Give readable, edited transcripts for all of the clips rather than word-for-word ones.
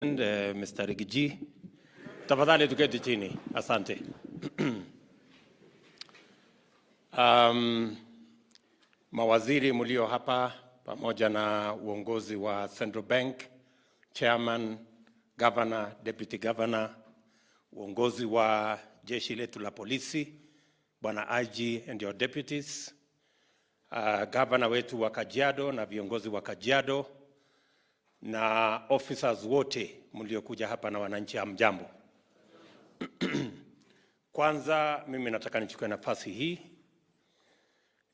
Mr. Rigiji, tafadhali tuketi chini. Asante. Mawaziri mlio hapa pamoja na uongozi wa Central Bank, Chairman, Governor, Deputy Governor, uongozi wa jeshi letu la polisi, Bwana IG and your deputies, Governor wetu wa Kajiado na viongozi wa Kajiado, na officers wote mliokuja hapa na wananchi, hamjambo. Kwanza mimi nataka nichukue nafasi hii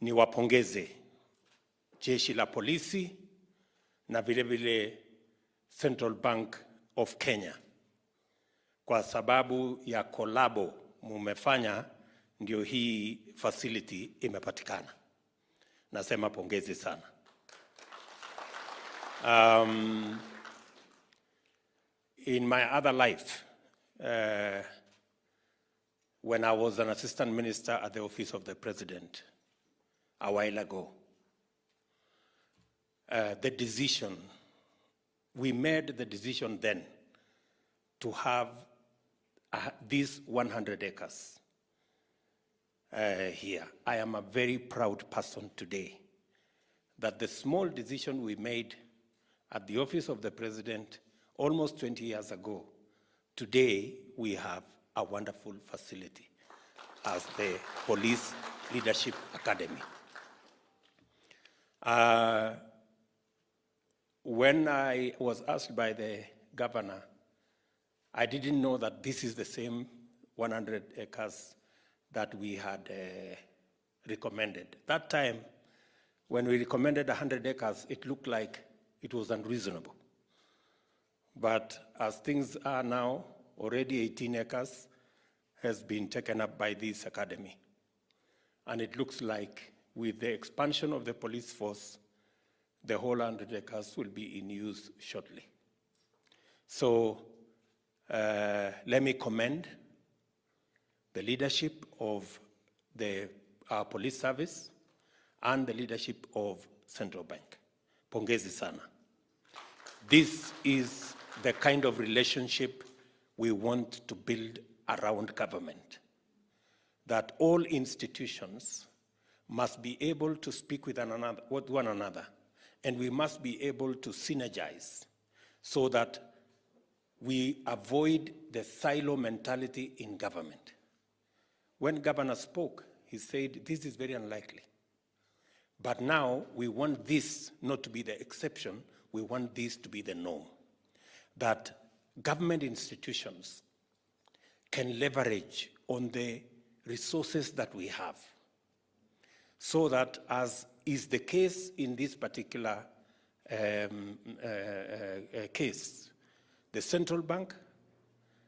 niwapongeze jeshi la polisi na vile vile Central Bank of Kenya kwa sababu ya kolabo mumefanya, ndio hii facility imepatikana. Nasema pongezi sana. In my other life, when I was an assistant minister at the office of the president a while ago, we made the decision then to have these 100 acres here. I am a very proud person today that the small decision we made at the office of the president almost 20 years ago, today we have a wonderful facility as the Police Leadership Academy. When I was asked by the governor, I didn't know that this is the same 100 acres that we had recommended. That time, when we recommended 100 acres, it looked like it was unreasonable. But as things are now, already 18 acres has been taken up by this academy. And it looks like with the expansion of the police force, the whole 100 acres will be in use shortly. So let me commend the leadership of our police service and the leadership of Central Bank. Pongezi sana. This is the kind of relationship we want to build around government, that all institutions must be able to speak with one another, and we must be able to synergize so that we avoid the silo mentality in government. When governor spoke, he said, this is very unlikely. But now we want this not to be the exception, we want this to be the norm. That government institutions can leverage on the resources that we have, so that, as is the case in this particular case, the Central Bank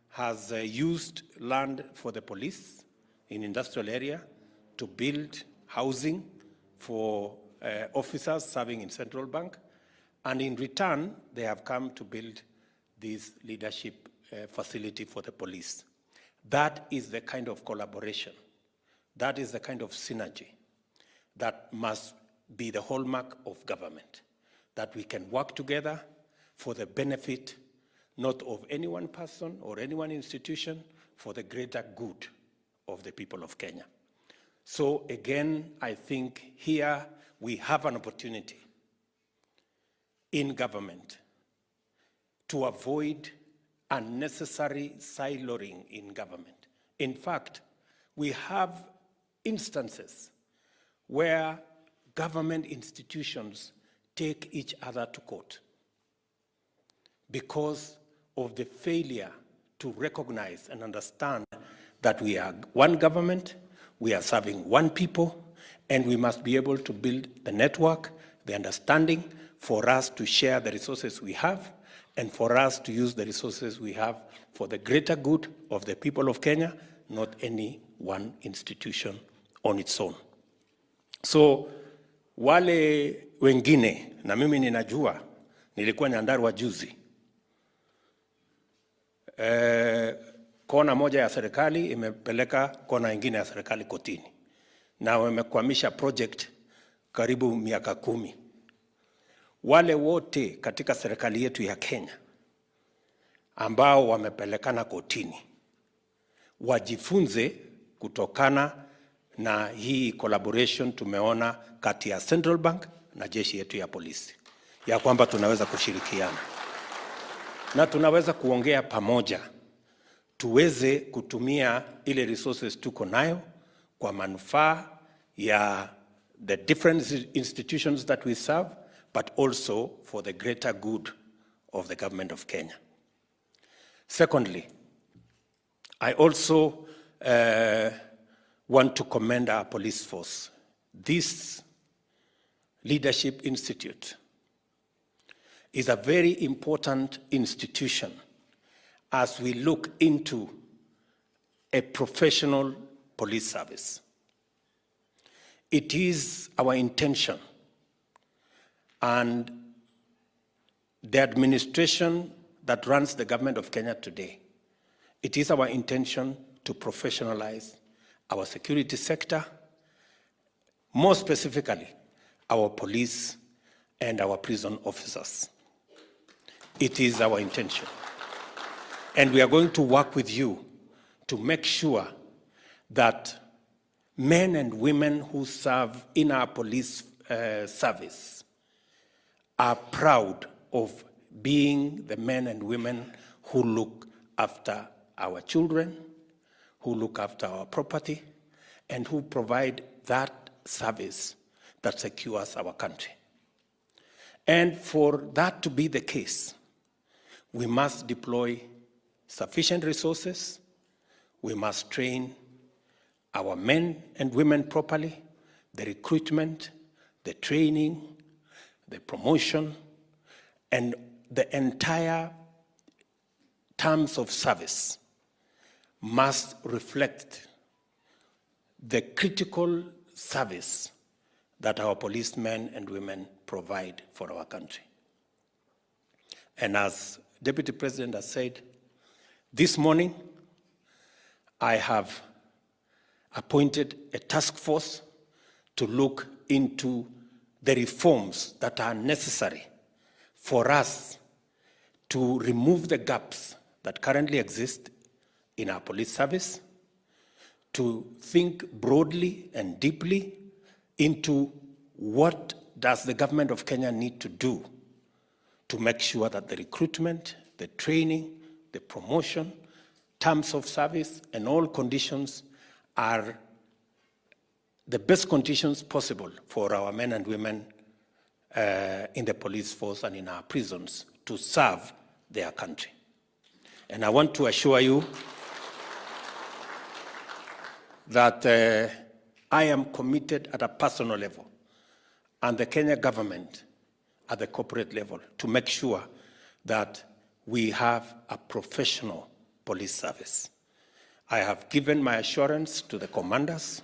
has used land for the police in industrial area to build housing for officers serving in Central Bank, and in return, they have come to build this leadership facility for the police. That is the kind of collaboration, that is the kind of synergy that must be the hallmark of government, that we can work together for the benefit not of any one person or any one institution, for the greater good of the people of Kenya. So again, I think here we have an opportunity in government to avoid unnecessary siloing in government. In fact, we have instances where government institutions take each other to court because of the failure to recognize and understand that we are one government, we are serving one people, and we must be able to build the network, the understanding for us to share the resources we have, and for us to use the resources we have for the greater good of the people of Kenya, not any one institution on its own. So wale wengine, na mimi ninajua, nilikuwa Nyandarua juzi, kona moja ya serikali imepeleka kona ingine ya serikali kotini, na wamekwamisha project karibu miaka 10. Wale wote katika serikali yetu ya Kenya ambao wamepelekana kotini wajifunze kutokana na hii collaboration tumeona kati ya Central Bank na jeshi yetu ya polisi, ya kwamba tunaweza kushirikiana na tunaweza kuongea pamoja, tuweze kutumia ile resources tuko nayo kwa manufaa ya the different institutions that we serve, but also for the greater good of the government of Kenya. Secondly, I also want to commend our police force. This Leadership Institute is a very important institution as we look into a professional police service. It is our intention, and the administration that runs the government of Kenya today, it is our intention to professionalize our security sector, more specifically, our police and our prison officers. It is our intention. And we are going to work with you to make sure that men and women who serve in our police service are proud of being the men and women who look after our children, who look after our property, and who provide that service that secures our country. And for that to be the case, we must deploy sufficient resources, we must train our men and women properly, the recruitment, the training, the promotion, and the entire terms of service must reflect the critical service that our policemen and women provide for our country. And as Deputy President has said, this morning I have appointed a task force to look into the reforms that are necessary for us to remove the gaps that currently exist in our police service, to think broadly and deeply into what does the government of Kenya need to do to make sure that the recruitment, the training, the promotion, terms of service, and all conditions are the best conditions possible for our men and women in the police force and in our prisons to serve their country. And I want to assure you that I am committed at a personal level, and the Kenya government at the corporate level, to make sure that we have a professional police service. I have given my assurance to the commanders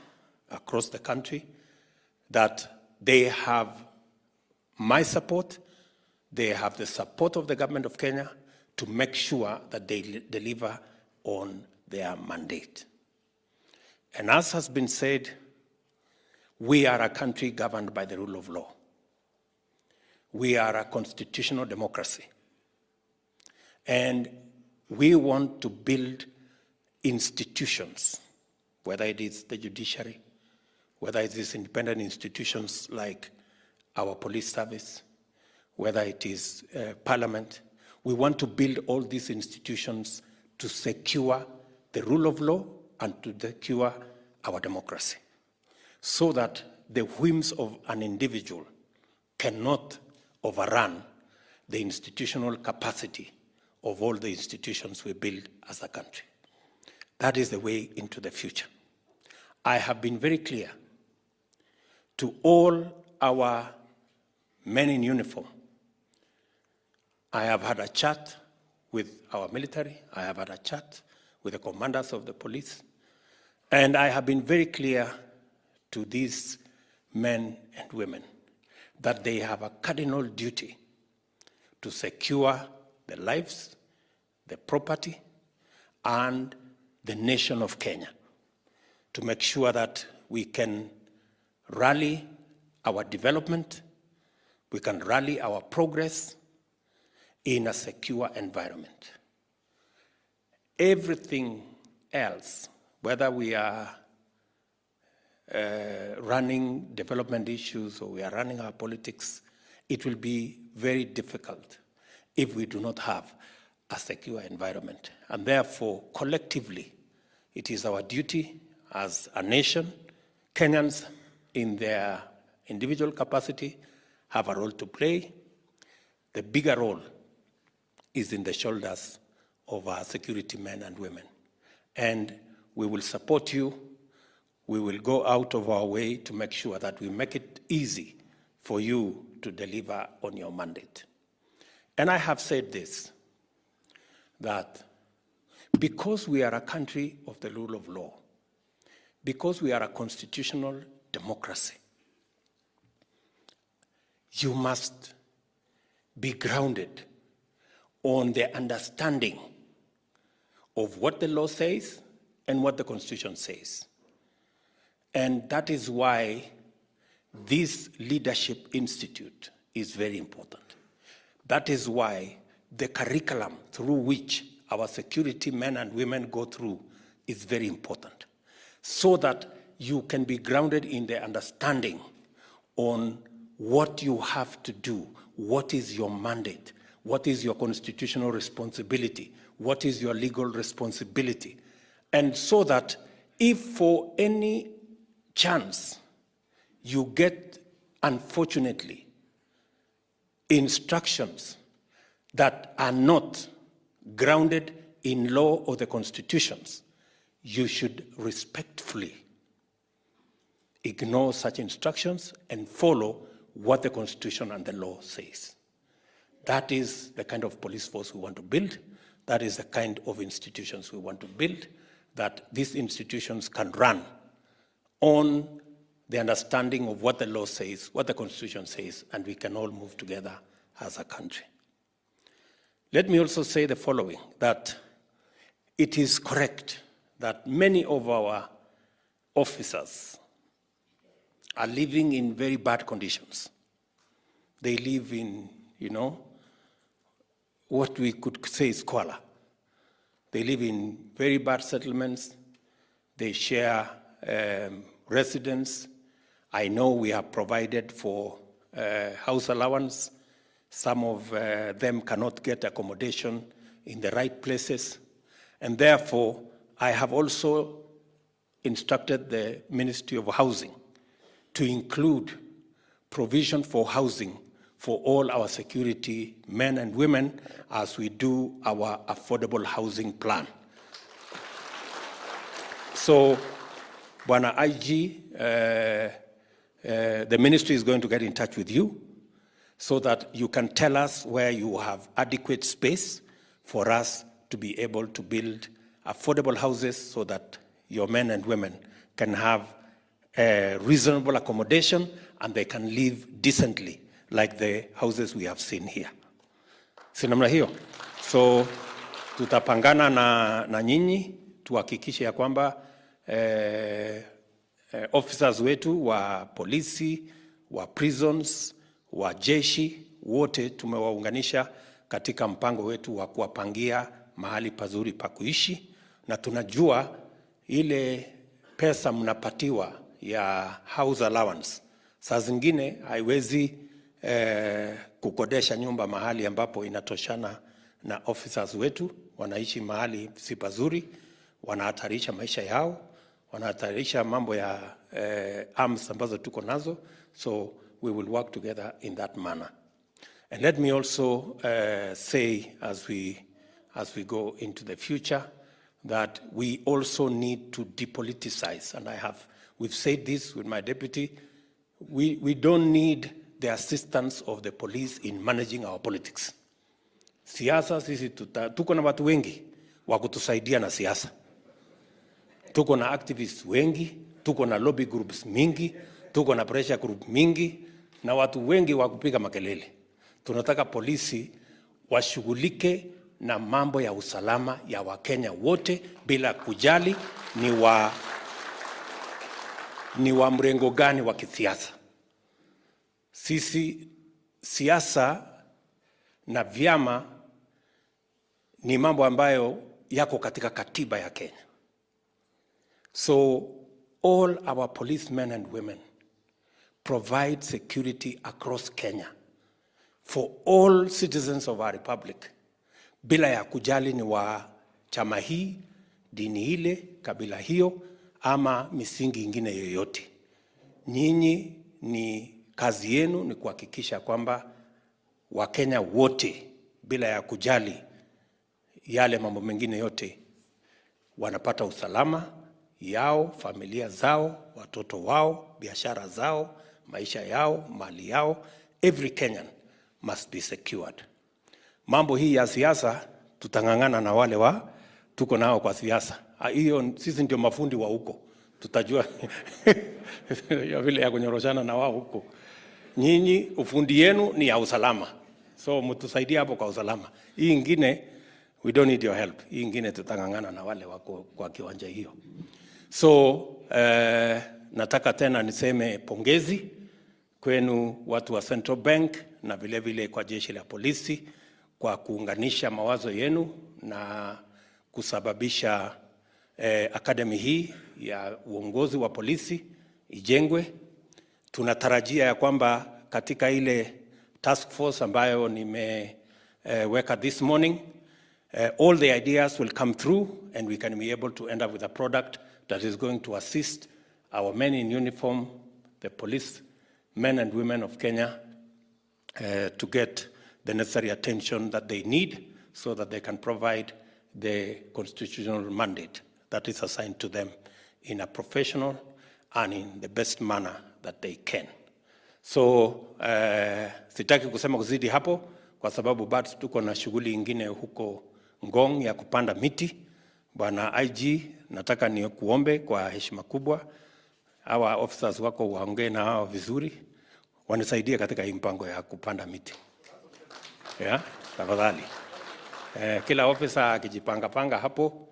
across the country that they have my support, they have the support of the government of Kenya to make sure that they deliver on their mandate. And as has been said, we are a country governed by the rule of law. We are a constitutional democracy. And we want to build institutions, whether it is the judiciary, whether it is independent institutions like our police service, whether it is parliament. We want to build all these institutions to secure the rule of law and to secure our democracy, so that the whims of an individual cannot overrun the institutional capacity of all the institutions we build as a country. That is the way into the future. I have been very clear to all our men in uniform. I have had a chat with our military, I have had a chat with the commanders of the police, and I have been very clear to these men and women that they have a cardinal duty to secure the lives, the property, and the nation of Kenya, to make sure that we can rally our development, we can rally our progress in a secure environment. everything else, whether we are running development issues or we are running our politics, it will be very difficult if we do not have a secure environment. And therefore, collectively, it is our duty as a nation. Kenyans, in their individual capacity, have a role to play. The bigger role is in the shoulders of our security men and women. And we will support you. We will go out of our way to make sure that we make it easy for you to deliver on your mandate. And I have said this, that because we are a country of the rule of law, because we are a constitutional democracy, you must be grounded on the understanding of what the law says and what the Constitution says. And that is why this Leadership Institute is very important. That is why the curriculum through which our security men and women go through is very important, so that you can be grounded in the understanding on what you have to do, what is your mandate, what is your constitutional responsibility, what is your legal responsibility. And so that if for any chance you get, unfortunately, instructions that are not grounded in law or the constitutions, you should respectfully ignore such instructions and follow what the Constitution and the law says. That is the kind of police force we want to build. That is the kind of institutions we want to build, that these institutions can run on the understanding of what the law says, what the Constitution says, and we can all move together as a country. Let me also say the following, that it is correct that many of our officers are living in very bad conditions. They live in, what we could say is squalor. They live in very bad settlements. They share residence. I know we have provided for house allowance. Some of them cannot get accommodation in the right places. And therefore, I have also instructed the Ministry of Housing to include provision for housing for all our security men and women as we do our affordable housing plan. So, Bwana IG, the ministry is going to get in touch with you so that you can tell us where you have adequate space for us to be able to build affordable houses so that your men and women can have reasonable accommodation and they can live decently like the houses we have seen here. Si namna hiyo? So tutapangana na nyinyi tuhakikishe ya kwamba officers wetu wa polisi, wa prisons, wa jeshi, wote tumewaunganisha katika mpango wetu wa kuwapangia mahali pazuri pa kuishi, na tunajua ile pesa mnapatiwa ya house allowance saa zingine haiwezi kukodesha nyumba mahali ambapo inatoshana na officers wetu. Wanaishi mahali si pazuri, wanahatarisha maisha yao, wanahatarisha mambo ya arms ambazo tuko nazo. So we will work together in that manner. And let me also say as we go into the future that we also need to depoliticize. And we've said this with my deputy, we don't need the assistance of the police in managing our politics. Siasa sisi tuko na watu wengi wa kutusaidia na siasa. Tuko na activists wengi, tuko na lobby groups mingi, tuko na pressure group mingi, na watu wengi wa kupiga makelele. Tunataka polisi washughulike na mambo ya usalama ya Wakenya wote bila kujali ni wa mrengo gani wa kisiasa. Sisi siasa na vyama ni mambo ambayo yako katika katiba ya Kenya. So all our policemen and women provide security across Kenya for all citizens of our republic, bila ya kujali ni wa chama hii, dini ile, kabila hiyo, ama misingi ingine yoyote. Nyinyi ni kazi yenu ni kuhakikisha kwamba Wakenya wote, bila ya kujali yale mambo mengine yote, wanapata usalama yao, familia zao, watoto wao, biashara zao, maisha yao, mali yao. Every Kenyan must be secured. Mambo hii ya siasa tutangangana na wale tuko nao kwa siasa. Hiyo sisi ndio mafundi wa huko. Tutajua ya vile ya kunyoroshana na wao huko. Nyinyi ufundi yenu ni ya usalama. So mtusaidie hapo kwa usalama. Hii ingine we don't need your help. Hii ingine tutangangana na wale wako kwa kiwanja hiyo. So nataka tena niseme pongezi kwenu watu wa Central Bank na vile vile kwa jeshi la polisi kwa kuunganisha mawazo yenu na kusababisha akademi hii ya uongozi wa polisi ijengwe. Tunatarajia ya kwamba katika ile task force ambayo nimeweka this morning, all the ideas will come through and we can be able to end up with a product that is going to assist our men in uniform, the police men and women of Kenya, to get the necessary attention that they need so that they can provide the constitutional mandate that is assigned to them in a professional and in the best manner that they can. So sitaki kusema kuzidi hapo kwa sababu bado tuko na shughuli ingine huko Ngong ya kupanda miti. Bwana IG, nataka ni kuombe kwa heshima kubwa hawa officers wako waongee na hao vizuri, wanisaidie katika hii mpango ya kupanda miti. Tafadhali. Kila officer akijipanga hapo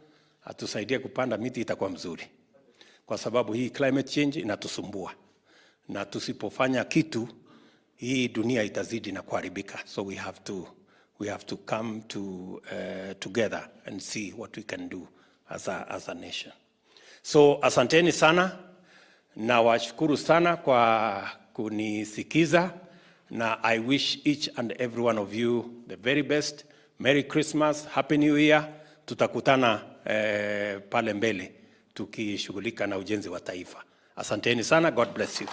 atusaidie kupanda miti, itakuwa mzuri. Kwa sababu hii climate change inatusumbua. Na tusipofanya kitu, hii dunia itazidi na kuharibika. So we have to come together and see what we can do as a nation. So asanteni sana na washukuru sana kwa kunisikiza, na I wish each and every one of you the very best. Merry Christmas, Happy New Year. Tutakutana pale mbele tukishughulika na ujenzi wa taifa. Asanteni sana. God bless you.